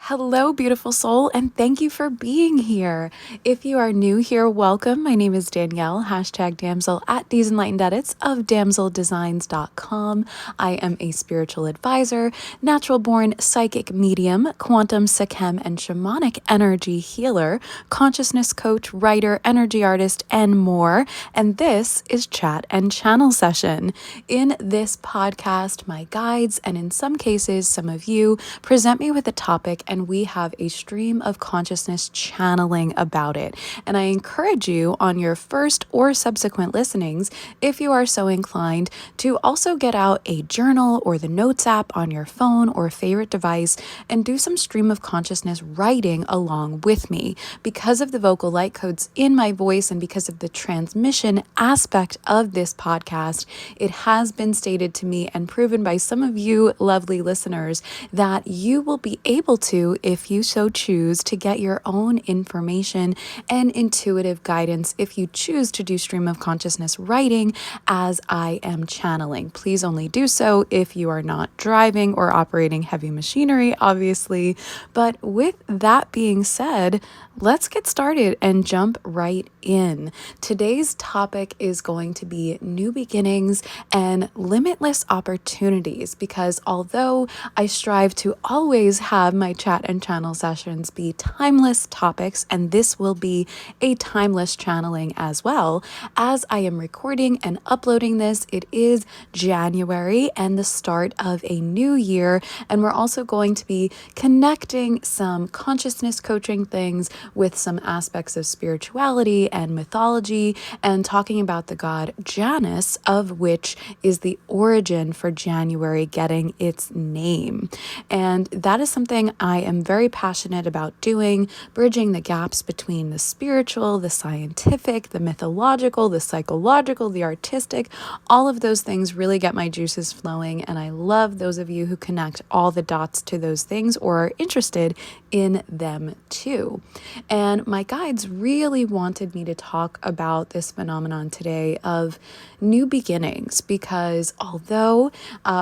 Hello, beautiful soul, and thank you for being here. If you are new here, welcome. My name is Danielle, #Damcl at D's Enlightened Edits of damseldesigns.com. I am a spiritual advisor, natural born psychic medium, quantum, Sikhem, and shamanic energy healer, consciousness coach, writer, energy artist, and more. And this is Chat and Channel Session. In this podcast, my guides, and in some cases, some of you, present me with a topic and we have a stream of consciousness channeling about it. And I encourage you on your first or subsequent listenings, if you are so inclined, to also get out a journal or the notes app on your phone or favorite device and do some stream of consciousness writing along with me. Because of the vocal light codes in my voice and because of the transmission aspect of this podcast, it has been stated to me and proven by some of you lovely listeners that you will be able to, if you so choose, to get your own information and intuitive guidance if you choose to do stream of consciousness writing as I am channeling. Please only do so if you are not driving or operating heavy machinery, obviously. But with that being said, let's get started and jump right in. Today's topic is going to be new beginnings and limitless opportunities, because although I strive to always have my chat and channel sessions be timeless topics, and this will be a timeless channeling as well, as I am recording and uploading this, it is January and the start of a new year, and we're also going to be connecting some consciousness coaching things with some aspects of spirituality and mythology, and talking about the god Janus, of which is the origin for January getting its name. And that is something I am very passionate about doing, bridging the gaps between the spiritual, the scientific, the mythological, the psychological, the artistic. All of those things really get my juices flowing, and I love those of you who connect all the dots to those things or are interested in them too. And my guides really wanted me to talk about this phenomenon today of new beginnings, because although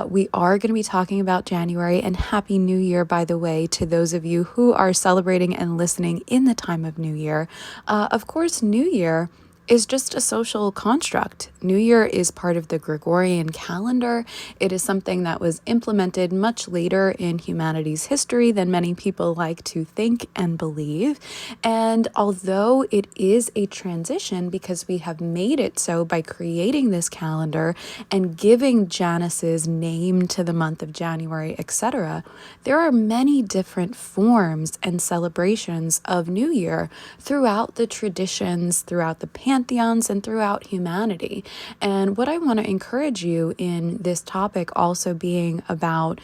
we are going to be talking about January, and Happy New Year, by the way, to those of you who are celebrating and listening in the time of New Year, of course, New Year is just a social construct. New Year is part of the Gregorian calendar. It is something that was implemented much later in humanity's history than many people like to think and believe. And although it is a transition, because we have made it so by creating this calendar and giving Janus's name to the month of January, etc., there are many different forms and celebrations of New Year throughout the traditions, throughout the pantheons, and throughout humanity. And what I want to encourage you in this topic, also being about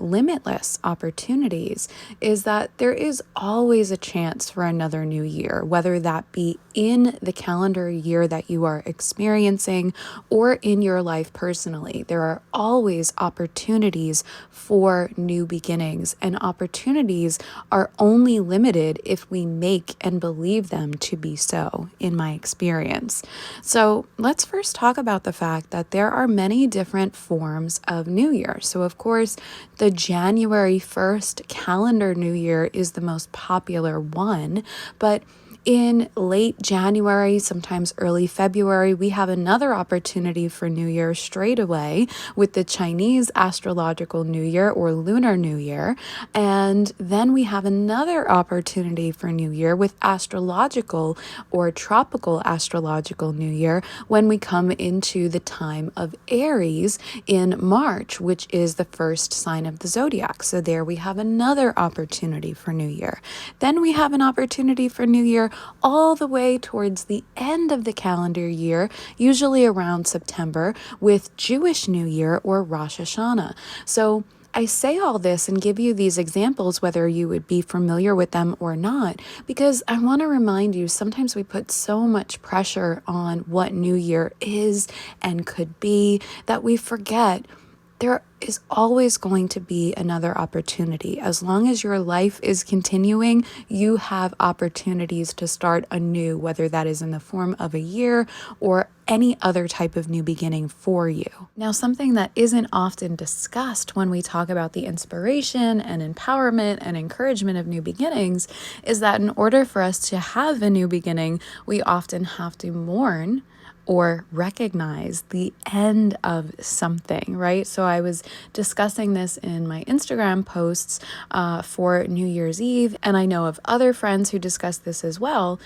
limitless opportunities, is that there is always a chance for another new year, whether that be in the calendar year that you are experiencing or in your life personally. There are always opportunities for new beginnings, and opportunities are only limited if we make and believe them to be so, in my experience. So let's first talk about the fact that there are many different forms of New Year. So of course, the January 1st calendar New Year is the most popular one, but in late January, sometimes early February, we have another opportunity for New Year straight away with the Chinese astrological New Year or Lunar New Year. And then we have another opportunity for New Year with astrological or tropical astrological New Year when we come into the time of Aries in March, which is the first sign of the zodiac. So there we have another opportunity for New Year. Then we have an opportunity for New Year all the way towards the end of the calendar year, usually around September, with Jewish New Year or Rosh Hashanah. So I say all this and give you these examples, whether you would be familiar with them or not, because I want to remind you, sometimes we put so much pressure on what New Year is and could be that we forget there is always going to be another opportunity. As long as your life is continuing, you have opportunities to start anew, whether that is in the form of a year or any other type of new beginning for you. Now, something that isn't often discussed when we talk about the inspiration and empowerment and encouragement of new beginnings is that in order for us to have a new beginning, we often have to mourn or recognize the end of something, right? So I was discussing this in my Instagram posts for New Year's Eve, and I know of other friends who discuss this as well.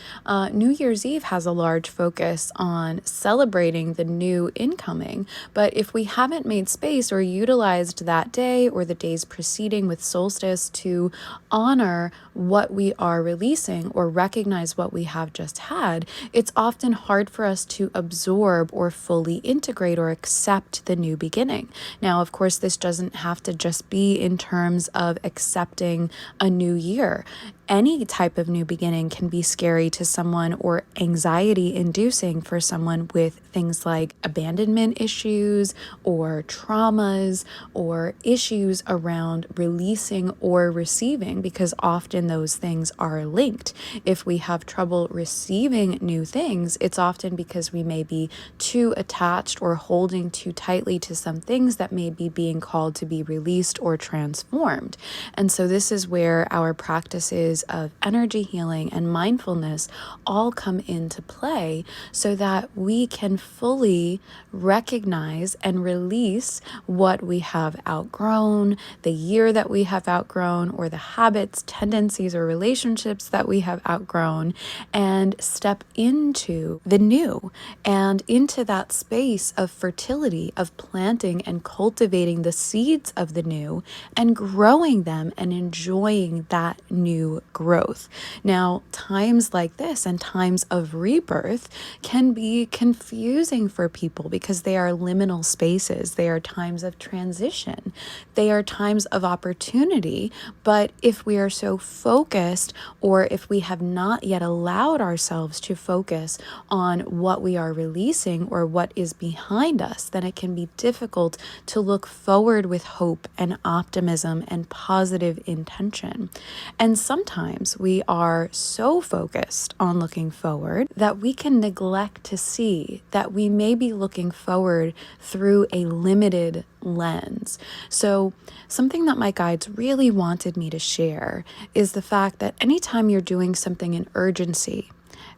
New Year's Eve has a large focus on celebrating the new incoming, but if we haven't made space or utilized that day or the days preceding with solstice to honor what we are releasing or recognize what we have just had, it's often hard for us to absorb or fully integrate or accept the new beginning. Now, of course, this doesn't have to just be in terms of accepting a new year. Any type of new beginning can be scary to someone or anxiety inducing for someone with things like abandonment issues or traumas or issues around releasing or receiving, because often those things are linked. If we have trouble receiving new things, it's often because we may be too attached or holding too tightly to some things that may be being called to be released or transformed. And so this is where our practices of energy healing and mindfulness all come into play so that we can fully recognize and release what we have outgrown, the year that we have outgrown, or the habits, tendencies, or relationships that we have outgrown, and step into the new and into that space of fertility, of planting and cultivating the seeds of the new and growing them and enjoying that new growth. Now, times like this and times of rebirth can be confusing for people because they are liminal spaces. They are times of transition. They are times of opportunity. But if we are so focused, or if we have not yet allowed ourselves to focus on what we are releasing or what is behind us, then it can be difficult to look forward with hope and optimism and positive intention. And sometimes we are so focused on looking forward that we can neglect to see that we may be looking forward through a limited lens. So something that my guides really wanted me to share is the fact that anytime you're doing something in urgency,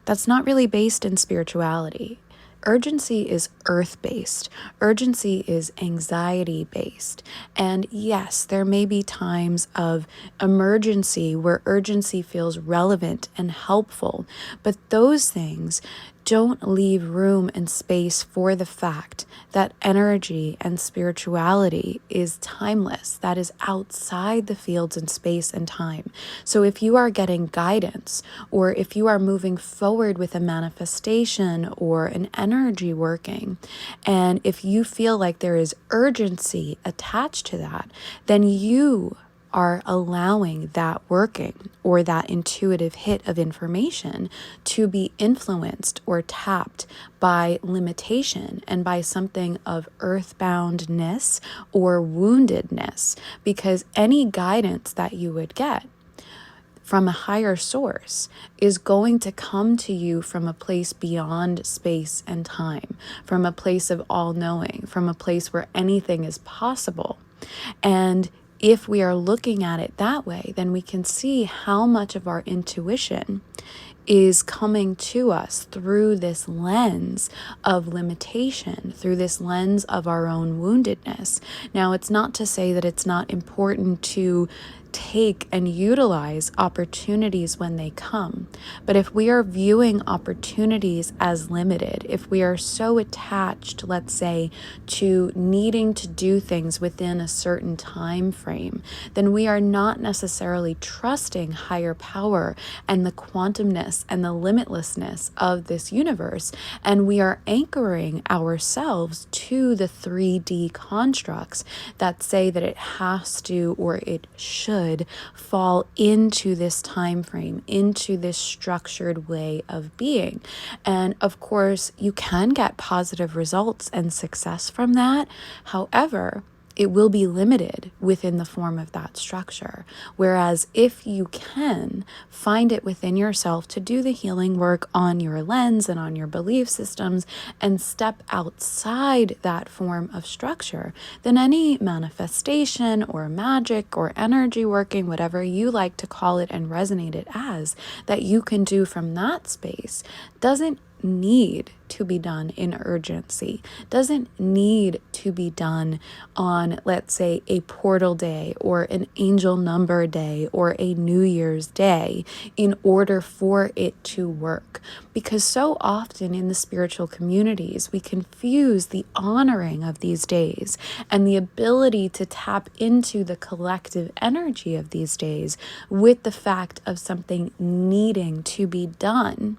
that's not really based in spirituality. Urgency is earth-based. Urgency is anxiety-based. And yes, there may be times of emergency where urgency feels relevant and helpful, but those things don't leave room and space for the fact that energy and spirituality is timeless, that is outside the fields in space and time. So if you are getting guidance, or if you are moving forward with a manifestation or an energy working, and if you feel like there is urgency attached to that, then you are allowing that working or that intuitive hit of information to be influenced or tapped by limitation and by something of earthboundness or woundedness, because any guidance that you would get from a higher source is going to come to you from a place beyond space and time, from a place of all-knowing, from a place where anything is possible. And if we are looking at it that way, then we can see how much of our intuition is coming to us through this lens of limitation, through this lens of our own woundedness. Now, it's not to say that it's not important to take and utilize opportunities when they come. But if we are viewing opportunities as limited, if we are so attached, let's say, to needing to do things within a certain time frame, then we are not necessarily trusting higher power and the quantumness and the limitlessness of this universe. And we are anchoring ourselves to the 3D constructs that say that it has to or it should fall into this time frame, into this structured way of being. And of course, you can get positive results and success from that. However, it will be limited within the form of that structure. Whereas if you can find it within yourself to do the healing work on your lens and on your belief systems and step outside that form of structure, then any manifestation or magic or energy working, whatever you like to call it and resonate it as, that you can do from that space doesn't need to be done in urgency, doesn't need to be done on, let's say, a portal day or an angel number day or a New Year's day in order for it to work. Because so often in the spiritual communities, we confuse the honoring of these days and the ability to tap into the collective energy of these days with the fact of something needing to be done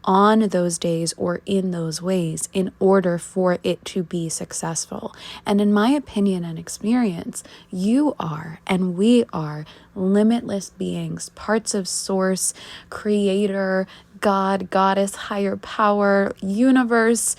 on those days or in those ways in order for it to be successful. And in my opinion and experience, you are and we are limitless beings, parts of source, creator, God, goddess, higher power, universe,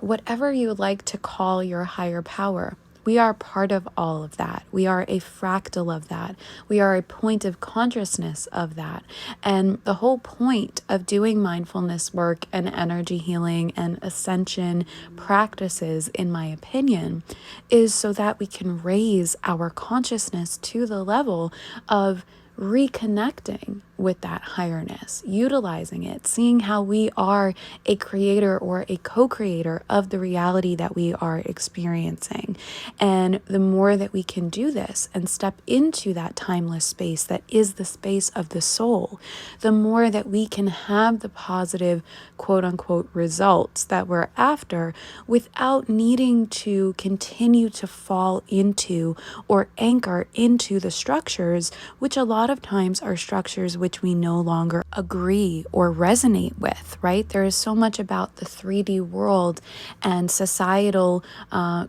whatever you like to call your higher power. We are part of all of that. We are a fractal of that. We are a point of consciousness of that. And the whole point of doing mindfulness work and energy healing and ascension practices, in my opinion, is so that we can raise our consciousness to the level of reconnecting with that highness, utilizing it, seeing how we are a creator or a co-creator of the reality that we are experiencing. And the more that we can do this and step into that timeless space that is the space of the soul, the more that we can have the positive quote unquote results that we're after without needing to continue to fall into or anchor into the structures, which a lot of times are structures which we no longer agree or resonate with, right? There is so much about the 3D world and societal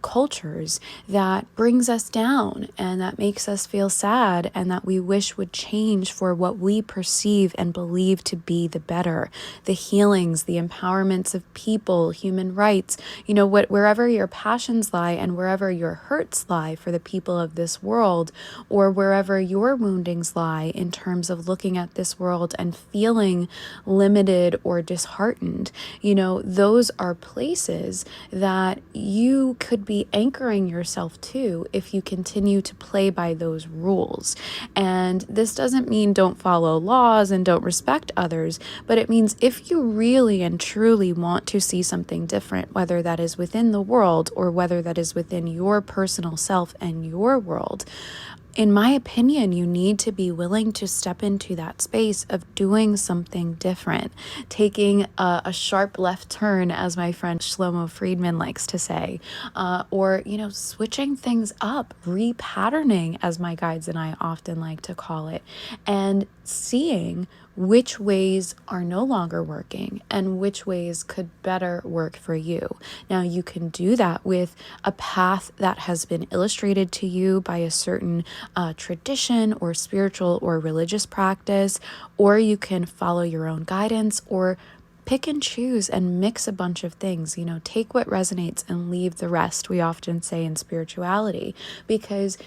cultures that brings us down and that makes us feel sad and that we wish would change for what we perceive and believe to be the better, the healings, the empowerments of people, human rights, wherever your passions lie and wherever your hurts lie for the people of this world, or wherever your woundings lie in terms of looking at this world and feeling limited or disheartened, those are places that you could be anchoring yourself to if you continue to play by those rules. And this doesn't mean don't follow laws and don't respect others, but it means if you really and truly want to see something different, whether that is within the world or whether that is within your personal self and your world, in my opinion, you need to be willing to step into that space of doing something different, taking a sharp left turn, as my friend Shlomo Friedman likes to say, or, switching things up, repatterning, as my guides and I often like to call it, and seeing which ways are no longer working and which ways could better work for you. Now, you can do that with a path that has been illustrated to you by a certain tradition or spiritual or religious practice, or you can follow your own guidance or pick and choose and mix a bunch of things, take what resonates and leave the rest, we often say in spirituality, because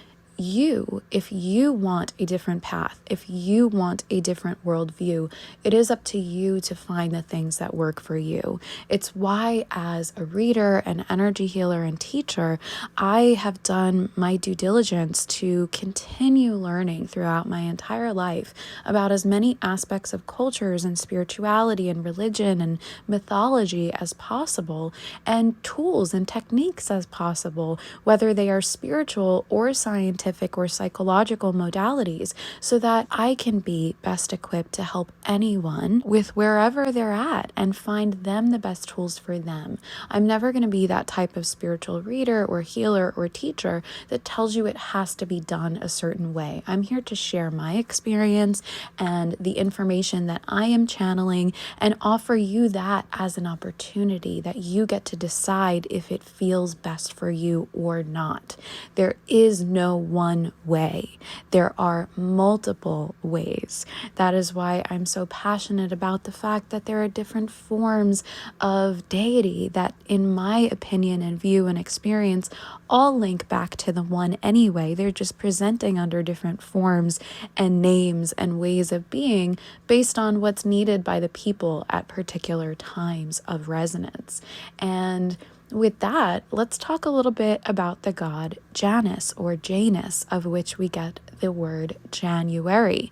if you want a different path, if you want a different worldview, it is up to you to find the things that work for you. It's why, as a reader, an energy healer, and teacher, I have done my due diligence to continue learning throughout my entire life about as many aspects of cultures and spirituality and religion and mythology as possible, and tools and techniques as possible, whether they are spiritual or scientific or psychological modalities, so that I can be best equipped to help anyone with wherever they're at and find them the best tools for them. I'm never going to be that type of spiritual reader or healer or teacher that tells you it has to be done a certain way. I'm here to share my experience and the information that I am channeling and offer you that as an opportunity that you get to decide if it feels best for you or not. There is no one way. There are multiple ways. That is why I'm so passionate about the fact that there are different forms of deity that, in my opinion and view and experience, all link back to the one anyway. They're just presenting under different forms and names and ways of being based on what's needed by the people at particular times of resonance. And with that, let's talk a little bit about the god Janus or Janus, of which we get the word January.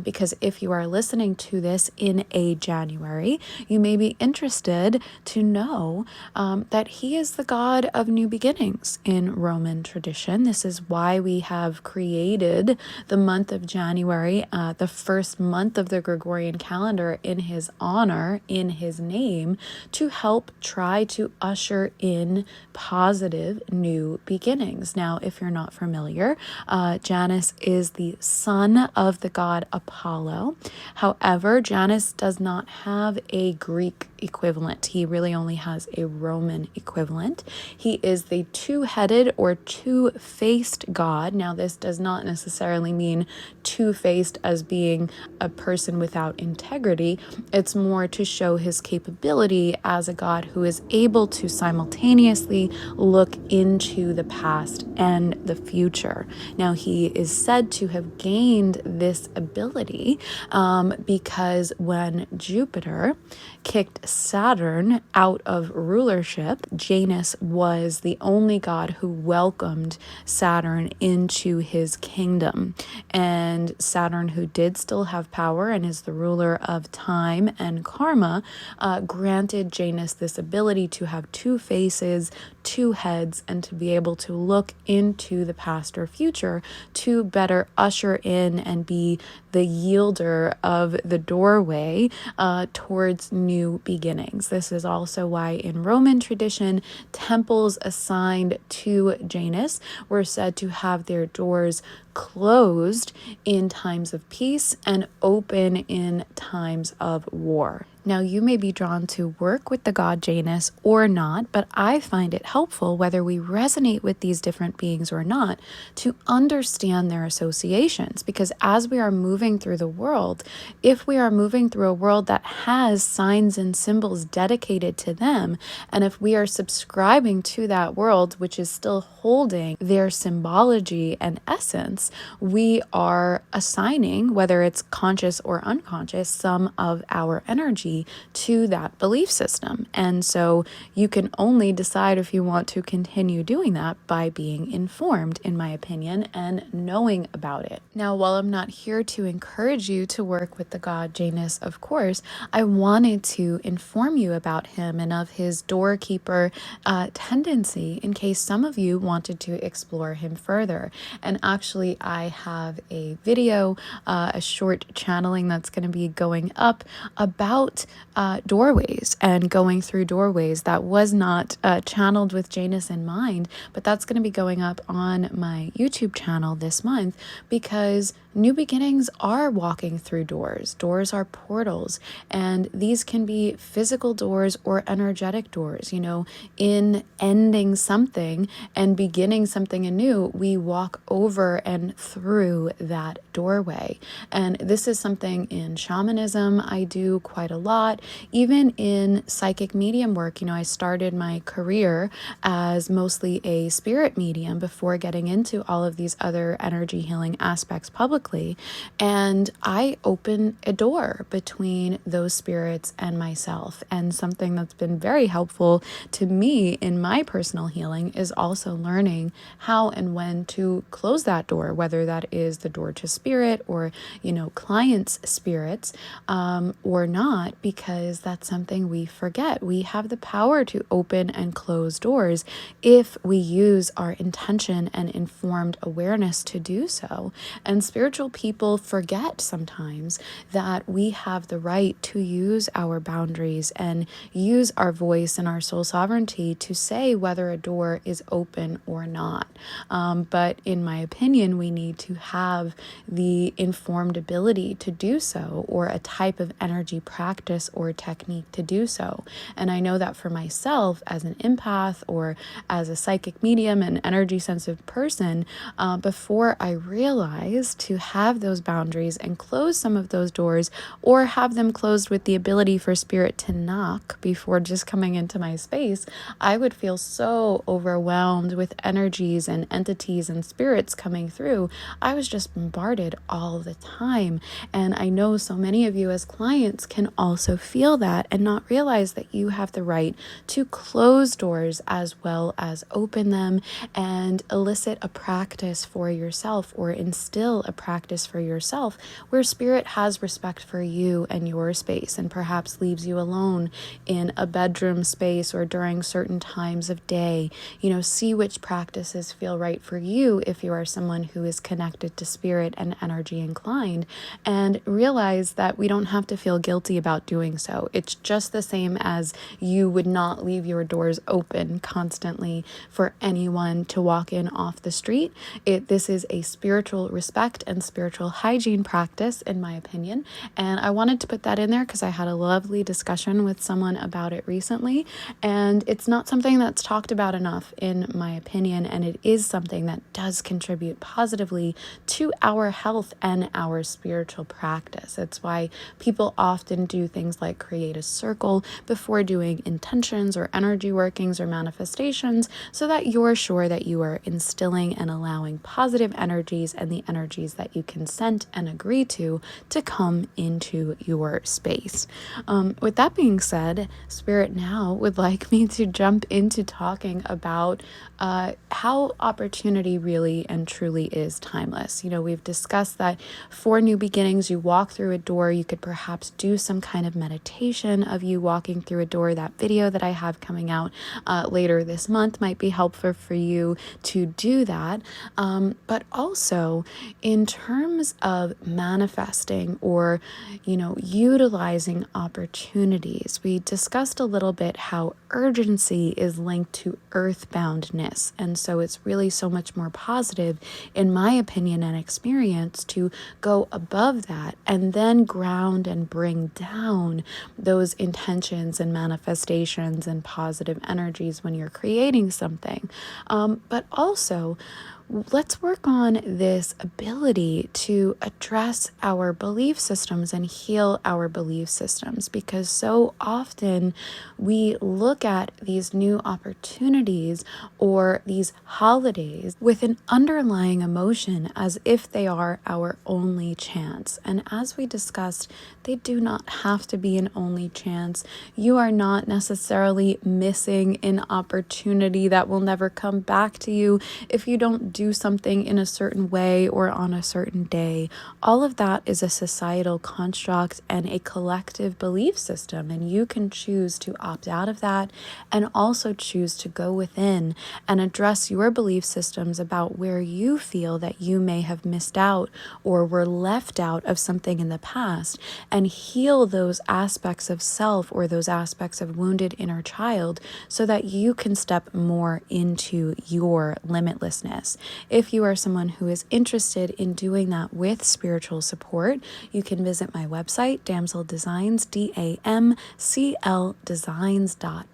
Because if you are listening to this in a January, you may be interested to know that he is the god of new beginnings in Roman tradition. This is why we have created the month of January, the first month of the Gregorian calendar, in his honor, in his name, to help try to usher in positive new beginnings. Now, if you're not familiar, Janus is the son of the god Apollo. However, Janus does not have a Greek equivalent. He really only has a Roman equivalent. He is the two-headed or two-faced god. Now, this does not necessarily mean two-faced as being a person without integrity. It's more to show his capability as a god who is able to simultaneously look into the past and the future. Now, he is said to have gained this ability because when Jupiter kicked Saturn out of rulership, Janus was the only god who welcomed Saturn into his kingdom. And Saturn, who did still have power and is the ruler of time and karma, granted Janus this ability to have two faces, two heads, and to be able to look into the past or future to better usher in and be the yielder of the doorway towards new beginnings. This is also why in Roman tradition, temples assigned to Janus were said to have their doors closed in times of peace and open in times of war. Now, you may be drawn to work with the god Janus or not, but I find it helpful, whether we resonate with these different beings or not, to understand their associations. Because as we are moving through the world, if we are moving through a world that has signs and symbols dedicated to them, and if we are subscribing to that world, which is still holding their symbology and essence, we are assigning, whether it's conscious or unconscious, some of our energy to that belief system. And so you can only decide if you want to continue doing that by being informed, in my opinion, and knowing about it. Now, while I'm not here to encourage you to work with the god Janus, of course, I wanted to inform you about him and of his doorkeeper tendency in case some of you wanted to explore him further. And actually, I have a video, a short channeling that's going to be going up about doorways and going through doorways that was not channeled with Janus in mind, but that's going to be going up on my YouTube channel this month, because new beginnings are walking through doors. Doors are portals, and these can be physical doors or energetic doors. You know, in ending something and beginning something anew, we walk over and through that doorway. And this is something in shamanism I do quite a lot. Even in psychic medium work, you know, I started my career as mostly a spirit medium before getting into all of these other energy healing aspects publicly. And I open a door between those spirits and myself. And something that's been very helpful to me in my personal healing is also learning how and when to close that door, whether that is the door to spirit or, you know, clients' spirits, or not, because that's something we forget. We have the power to open and close doors if we use our intention and informed awareness to do so. And spiritual people forget sometimes that we have the right to use our boundaries and use our voice and our soul sovereignty to say whether a door is open or not. But in my opinion, often we need to have the informed ability to do so, or a type of energy practice or technique to do so. And I know that for myself as an empath or as a psychic medium and energy sensitive person, before I realized to have those boundaries and close some of those doors, or have them closed with the ability for spirit to knock before just coming into my space, I would feel so overwhelmed with energies and entities and spirits coming through. I was just bombarded all the time. And I know so many of you as clients can also feel that and not realize that you have the right to close doors as well as open them, and elicit a practice for yourself, or instill a practice for yourself where spirit has respect for you and your space, and perhaps leaves you alone in a bedroom space or during certain times of day. See which practices feel right for you if you are someone who is connected to spirit and energy inclined, and realize that we don't have to feel guilty about doing so. It's just the same as you would not leave your doors open constantly for anyone to walk in off the street. This is a spiritual respect and spiritual hygiene practice, in my opinion. And I wanted to put that in there because I had a lovely discussion with someone about it recently. And it's not something that's talked about enough, in my opinion. And it is something that does contribute positively to our health and our spiritual practice. It's why people often do things like create a circle before doing intentions or energy workings or manifestations, so that you're sure that you are instilling and allowing positive energies and the energies that you consent and agree to come into your space. With that being said, Spirit now would like me to jump into talking about how opportunity really and truly is timeless. We've discussed that for new beginnings, you walk through a door. You could perhaps do some kind of meditation of you walking through a door. That video that I have coming out later this month might be helpful for you to do that. But also in terms of manifesting or, utilizing opportunities, we discussed a little bit how urgency is linked to earthboundness. And so it's really so much more positive, in my opinion and experience, to go above that and then ground and bring down those intentions and manifestations and positive energies when you're creating something. But also, let's work on this ability to address our belief systems and heal our belief systems, because so often we look at these new opportunities or these holidays with an underlying emotion as if they are our only chance. And as we discussed, they do not have to be an only chance. You are not necessarily missing an opportunity that will never come back to you if you don't do something in a certain way or on a certain day. All of that is a societal construct and a collective belief system, and you can choose to opt out of that and also choose to go within and address your belief systems about where you feel that you may have missed out or were left out of something in the past, and heal those aspects of self or those aspects of wounded inner child so that you can step more into your limitlessness. If you are someone who is interested in doing that with spiritual support, you can visit my website, Damcl Designs, DAMCL Designs.com.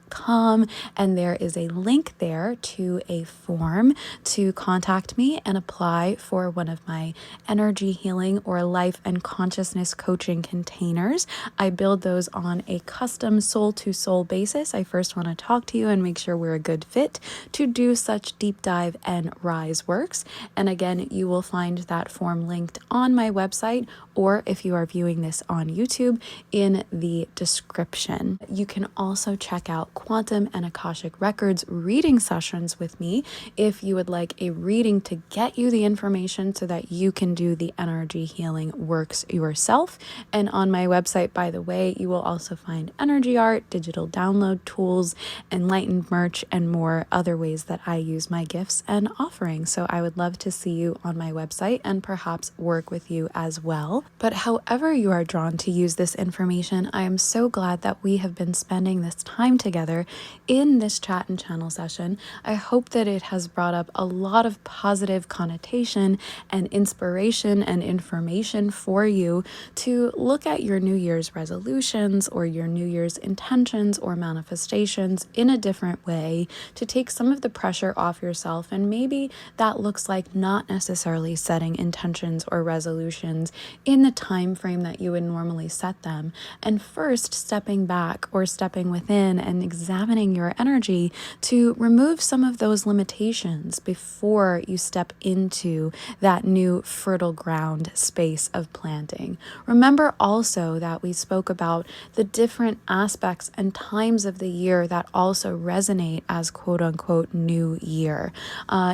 And there is a link there to a form to contact me and apply for one of my energy healing or life and consciousness coaching containers. I build those on a custom soul-to-soul basis. I first want to talk to you and make sure we're a good fit to do such deep dive and rise works. And again, you will find that form linked on my website, or if you are viewing this on YouTube, in the description. You can also check out quantum and Akashic Records reading sessions with me if you would like a reading to get you the information so that you can do the energy healing works yourself. And on my website, by the way, you will also find energy art, digital download tools, enlightened merch, and more other ways that I use my gifts and offerings. So I would love to see you on my website and perhaps work with you as well. But however you are drawn to use this information, I am so glad that we have been spending this time together in this chat and channel session. I hope that it has brought up a lot of positive connotation and inspiration and information for you to look at your New Year's resolutions or your New Year's intentions or manifestations in a different way, to take some of the pressure off yourself. And maybe that looks like not necessarily setting intentions or resolutions in the time frame that you would normally set them, and first stepping back or stepping within and examining your energy to remove some of those limitations before you step into that new fertile ground space of planting. Remember also that we spoke about the different aspects and times of the year that also resonate as quote unquote new year.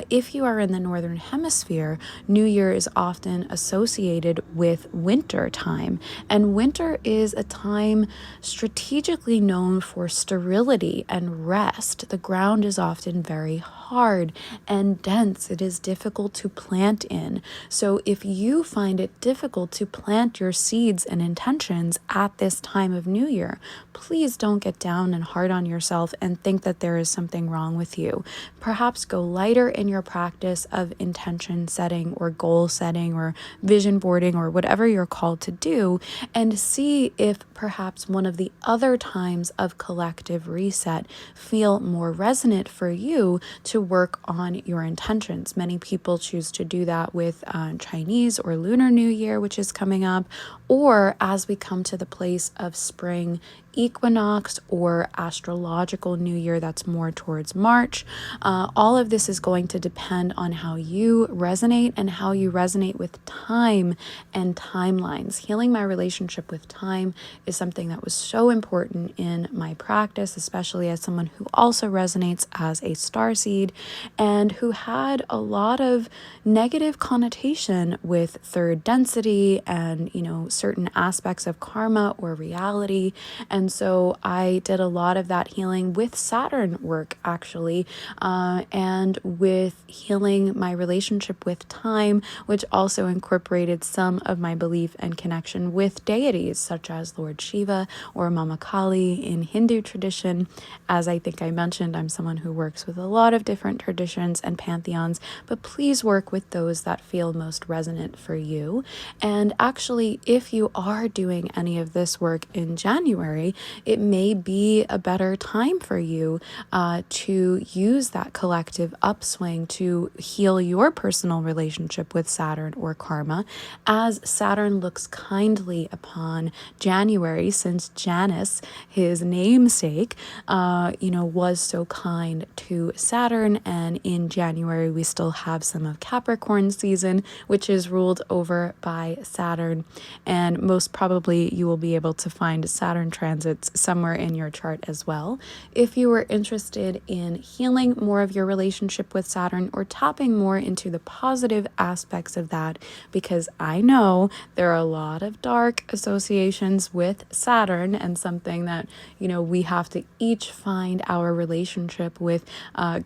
If you are in the Northern Hemisphere, New Year is often associated with winter time, and winter is a time strategically known for sterility and rest. The ground is often very hard and dense. It is difficult to plant in. So if you find it difficult to plant your seeds and intentions at this time of New Year, please don't get down and hard on yourself and think that there is something wrong with you. Perhaps go lighter in your practice of intention setting or goal setting or vision boarding or whatever you're called to do, and see if perhaps one of the other times of collective reset feel more resonant for you to work on your intentions. Many people choose to do that with Chinese or Lunar New Year, which is coming up, or as we come to the place of spring equinox or astrological new year that's more towards March. All of this is going to depend on how you resonate and how you resonate with time and timelines. Healing my relationship with time is something that was so important in my practice, especially as someone who also resonates as a starseed and who had a lot of negative connotation with third density and, certain aspects of karma or reality. And so I did a lot of that healing with Saturn work, actually, and with healing my relationship with time, which also incorporated some of my belief and connection with deities such as Lord Shiva or Mama Kali in Hindu tradition. As I think I mentioned, I'm someone who works with a lot of different traditions and pantheons, but please work with those that feel most resonant for you. And actually, if you are doing any of this work in January, it may be a better time for you to use that collective upswing to heal your personal relationship with Saturn or karma, as Saturn looks kindly upon January, since Janus, his namesake, was so kind to Saturn. And in January, we still have some of Capricorn season, which is ruled over by Saturn. And most probably you will be able to find Saturn transits somewhere in your chart as well. If you are interested in healing more of your relationship with Saturn or tapping more into the positive aspects of that, because I know there are a lot of dark associations with Saturn, and something that, we have to each find our relationship with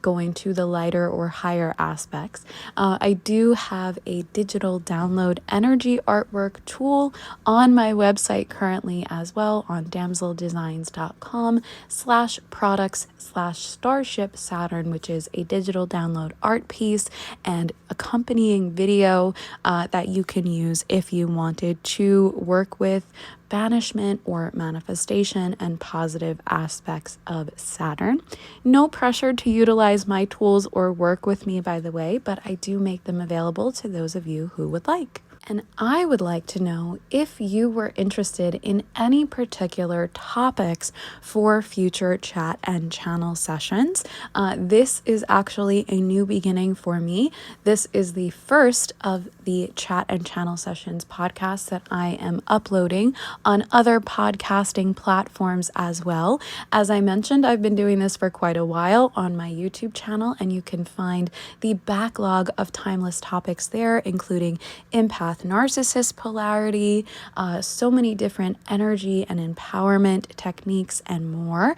going to the lighter or higher aspects. I do have a digital download energy artwork tool on my website currently as well, on damcldesigns.com/products/starship Saturn, which is a digital download art piece and accompanying video that you can use if you wanted to work with banishment or manifestation and positive aspects of Saturn. No pressure to utilize my tools or work with me, by the way, but I do make them available to those of you who would like. And I would like to know if you were interested in any particular topics for future chat and channel sessions. This is actually a new beginning for me. This is the first of the chat and channel sessions podcasts that I am uploading on other podcasting platforms as well. As I mentioned, I've been doing this for quite a while on my YouTube channel, and you can find the backlog of timeless topics there, including empath empath narcissist polarity, so many different energy and empowerment techniques and more.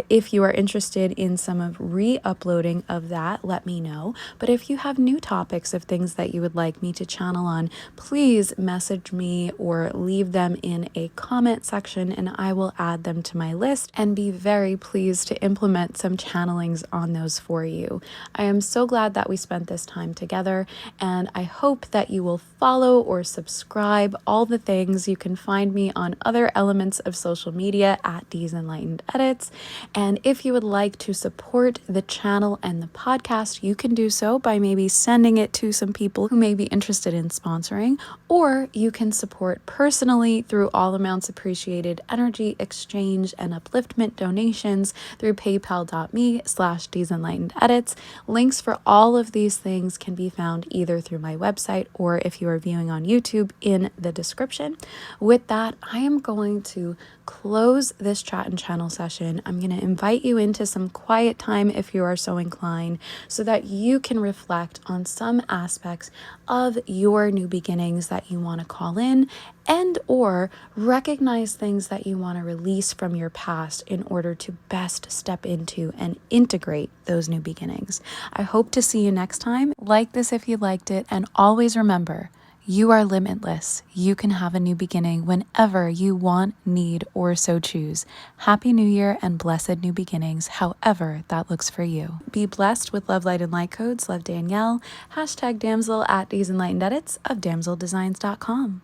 If you are interested in some of re-uploading of that, let me know. But if you have new topics of things that you would like me to channel on, please message me or leave them in a comment section and I will add them to my list and be very pleased to implement some channelings on those for you. I am so glad that we spent this time together, and I hope that you will follow or subscribe, all the things. You can find me on other elements of social media at D's Enlightened Edits. And if you would like to support the channel and the podcast, you can do so by maybe sending it to some people who may be interested in sponsoring, or you can support personally through all amounts appreciated energy exchange and upliftment donations through paypal.me/D's Enlightened Edits. Links for all of these things can be found either through my website or if you are viewing on YouTube in the description. With that, I am going to close this chat and channel session. I'm going to invite you into some quiet time if you are so inclined, so that you can reflect on some aspects of your new beginnings that you want to call in, and or recognize things that you want to release from your past in order to best step into and integrate those new beginnings. I hope to see you next time. Like this if you liked it, and always remember, you are limitless. You can have a new beginning whenever you want, need, or so choose. Happy New Year and blessed new beginnings, however that looks for you. Be blessed with love, light, and light codes. Love, Danielle. #Damcl at D's Enlightened Edits of damcldesigns.com.